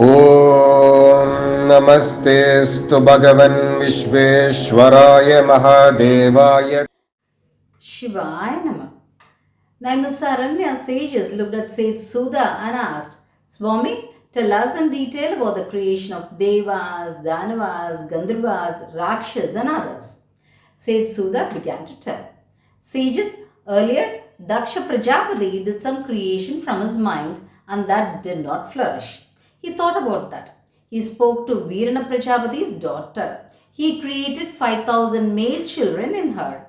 ॐ नमस्तेऽस्तु भगवन् विश्वेश्वराय महादेवाय. Shivaya Nama. Naimisaranya sages looked at Seth Suda and asked, Swami, tell us in detail about the creation of Devas, Danavas, Gandharvas, Rakshas, and others. Seth Suda began to tell. Sages, earlier Daksha Prajapati did some creation from his mind and that did not flourish. He thought about that. He spoke to Virana Prajapati's daughter. He created 5,000 male children in her.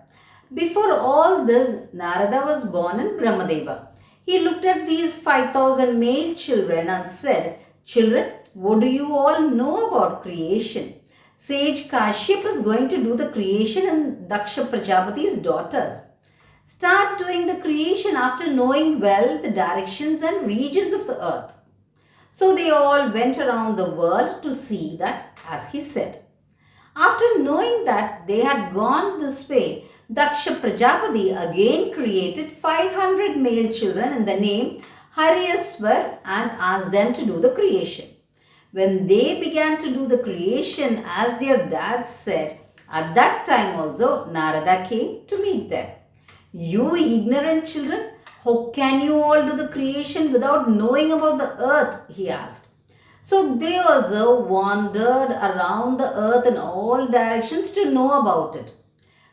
Before all this, Narada was born in Brahmadeva. He looked at these 5,000 male children and said, Children, what do you all know about creation? Sage Kashyap is going to do the creation in Daksha Prajapati's daughters. Start doing the creation after knowing well the directions and regions of the earth. So they all went around the world to see that, as he said. After knowing that they had gone this way, Daksha Prajapati again created 500 male children in the name Haryaswar and asked them to do the creation. When they began to do the creation as their dad said, at that time also Narada came to meet them. You ignorant children, how can you all do the creation without knowing about the earth? He asked. So they also wandered around the earth in all directions to know about it.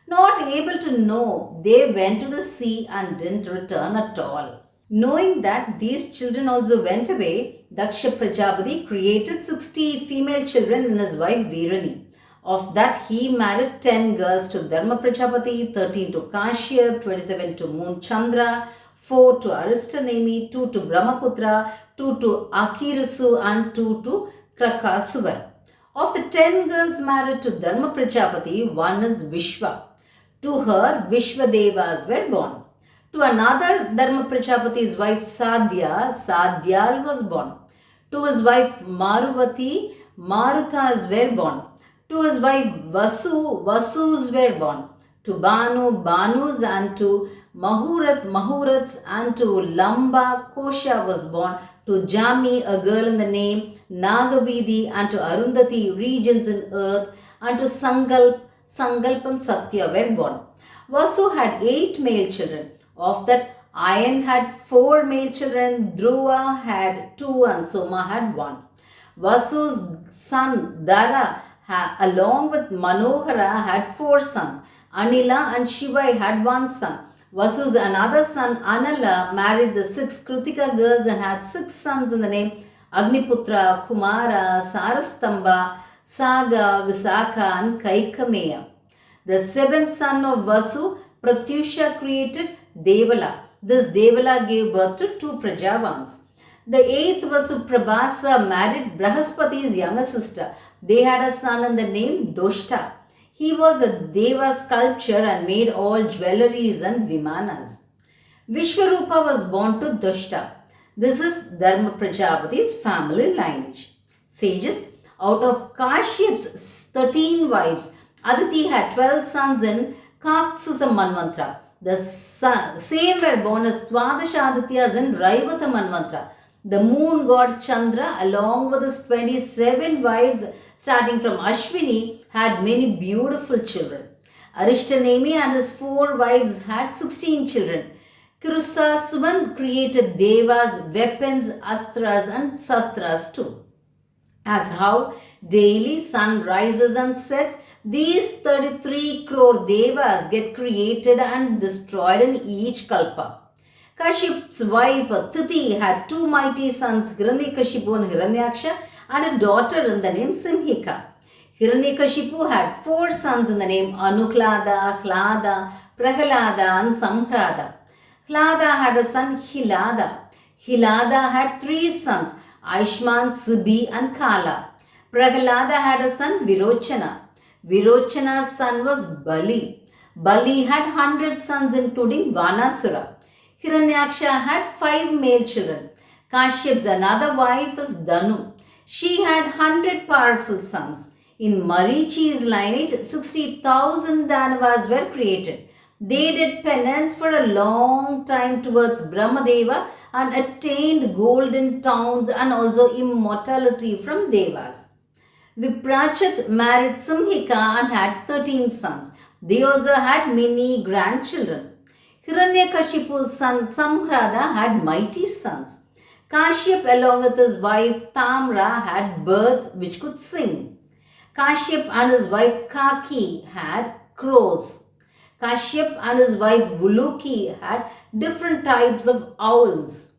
Not able to know, they went to the sea and didn't return at all. Knowing that these children also went away, Daksha Prajapati created 60 female children in his wife Virani. Of that, he married 10 girls to Dharma Prajapati, 13 to Kashyap, 27 to Moon Chandra, 4 to Aristonemi, 2 to Brahmaputra, 2 to Akirasu, and 2 to Krakasuvar. Of the 10 girls married to Dharma Prajapati, one is Vishwa. To her, Vishwadevas were born. To another Dharma Prajapati's wife Sadhya, Sadhyal was born. To his wife Maruvati, Maruthas were born. To his wife Vasu, Vasus were born. To Banu, Banus, and to Mahurat, Mahurats, and to Lamba, Kosha was born. To Jami, a girl in the name Nagavidi, and to Arundhati, regions in earth, and to Sangalp and Satya were born. Vasu had 8 male children. Of that, Ayan had 4 male children, Dhruva had 2, and Soma had 1. Vasu's son Dara, along with Manohara, had 4 sons. Anila and Shivai had 1 son. Vasu's another son Anala married the 6 Kritika girls and had 6 sons in the name Agniputra, Kumara, Sarastamba, Saga, Visakha, and Kaikameya. The 7th son of Vasu, Pratyusha, created Devala. This Devala gave birth to 2 Prajavans. The 8th Vasu, Prabhasa, married Brahaspati's younger sister. They had a son in the name Doshta. He was a Deva sculptor and made all jewelries and vimanas. Vishwarupa was born to Doshta. This is Dharma Prajapati's family lineage. Sages, out of Kashyap's 13 wives, Aditi had 12 sons in Kaksusa Manvantra. The same were born as Twadasha Adityas in Raivata Manvantra. The moon god Chandra, along with his 27 wives, starting from Ashwini, had many beautiful children. Aristonemi and his 4 wives had 16 children. Kirusasuman created devas, weapons, astras, and sastras too. As how daily sun rises and sets, these 33 crore devas get created and destroyed in each kalpa. Kashyap's wife Titi had 2 mighty sons, Hiranyakashipu and Hiranyaksha, and a daughter in the name Simhika. Hiranyakashipu had 4 sons in the name Anuklada, Hlada, Prahalada, and Samhrada. Hlada had a son Hilada. Hilada had 3 sons, Aishman, Subhi, and Kala. Prahalada had a son Virochana. Virochana's son was Bali. Bali had 100 sons including Vanasura. Hiranyaksha had 5 male children. Kashyap's another wife is Danu. She had 100 powerful sons. In Marichi's lineage, 60,000 Danavas were created. They did penance for a long time towards Brahmadeva and attained golden towns and also immortality from Devas. Viprachit married Simhika and had 13 sons. They also had many grandchildren. Hiranyakashipu's son Samhrada had mighty sons. Kashyap along with his wife Tamra had birds which could sing. Kashyap and his wife Kaki had crows. Kashyap and his wife Vuluki had different types of owls.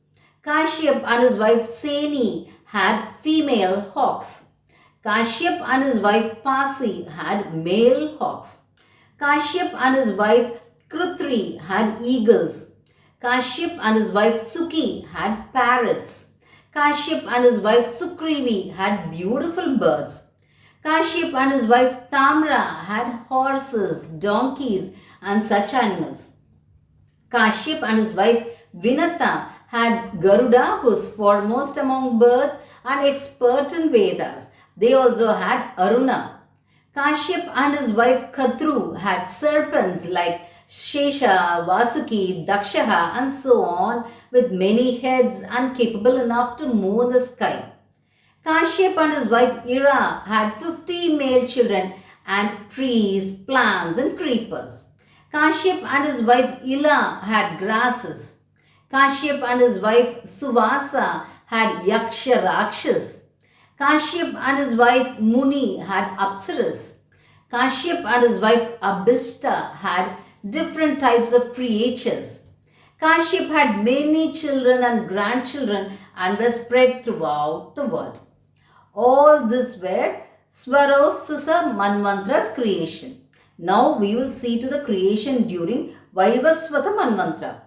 Kashyap and his wife Seni had female hawks. Kashyap and his wife Pasi had male hawks. Kashyap and his wife Krutri had eagles. Kashyap and his wife Suki had parrots. Kashyap and his wife Sukrivi had beautiful birds. Kashyap and his wife Tamra had horses, donkeys, and such animals. Kashyap and his wife Vinata had Garuda, who is foremost among birds and expert in Vedas. They also had Aruna. Kashyap and his wife Katru had serpents like Shesha, Vasuki, Dakshaha, and so on, with many heads and capable enough to move in the sky. Kashyap and his wife Ira had 50 male children and trees, plants, and creepers. Kashyap and his wife Ila had grasses. Kashyap and his wife Suvasa had Yaksha Rakshas. Kashyap and his wife Muni had Apsaras. Kashyap and his wife Abhishta had different types of creatures. Kashyap had many children and grandchildren and were spread throughout the world. All this were Svarosisa Manvantra's creation. Now we will see to the creation during Vaivaswata Manvantra.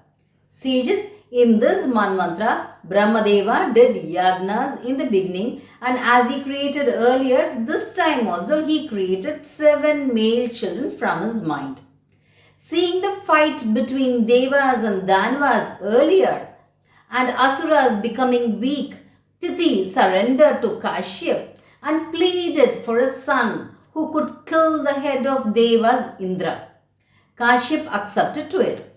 Sages, in this Manvantra, Brahmadeva did yagnas in the beginning, and as he created earlier, this time also he created 7 male children from his mind. Seeing the fight between Devas and Danavas earlier and Asuras becoming weak, Titi surrendered to Kashyap and pleaded for a son who could kill the head of Devas, Indra. Kashyap accepted to it.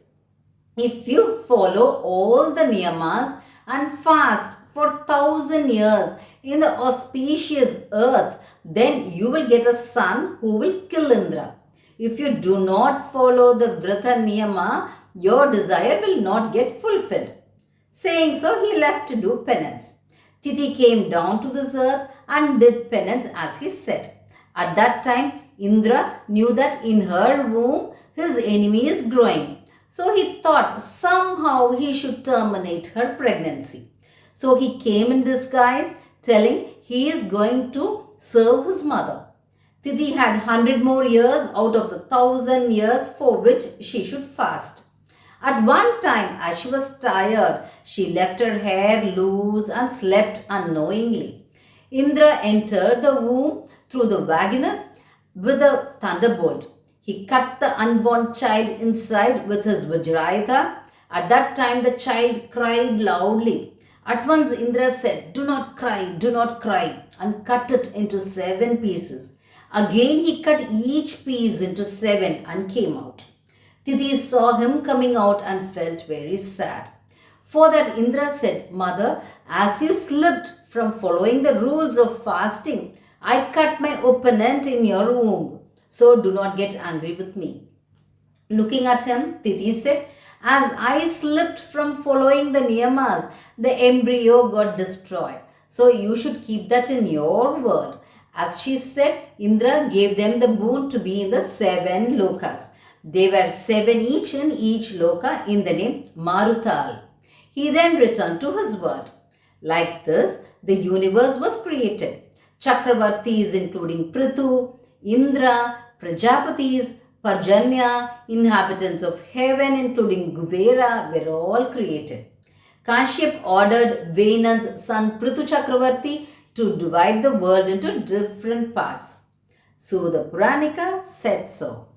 If you follow all the niyamas and fast for 1,000 years in the auspicious earth, then you will get a son who will kill Indra. If you do not follow the Vrata Niyama, your desire will not get fulfilled. Saying so, he left to do penance. Titi came down to this earth and did penance as he said. At that time, Indra knew that in her womb his enemy is growing. So he thought somehow he should terminate her pregnancy. So he came in disguise, telling he is going to serve his mother. Titi had 100 more years out of the 1,000 years for which she should fast. At one time, as she was tired, she left her hair loose and slept unknowingly. Indra entered the womb through the vagina with a thunderbolt. He cut the unborn child inside with his Vajrayuta. At that time, the child cried loudly. At once, Indra said, do not cry, and cut it into 7 pieces. Again, he cut each piece into 7 and came out. Titi saw him coming out and felt very sad. For that, Indra said, Mother, as you slipped from following the rules of fasting, I cut my opponent in your womb. So do not get angry with me. Looking at him, Titi said, as I slipped from following the niyamas, the embryo got destroyed. So you should keep that in your world. As she said, Indra gave them the boon to be in the 7 lokas. They were 7 each in each loka in the name Marutal. He then returned to his world. Like this, the universe was created. Chakravartis including Prithu, Indra, Prajapatis, Parjanya, inhabitants of heaven including Kubera were all created. Kashyap ordered Venan's son Prithu Chakravarti to divide the world into different parts. So the Puranika said so.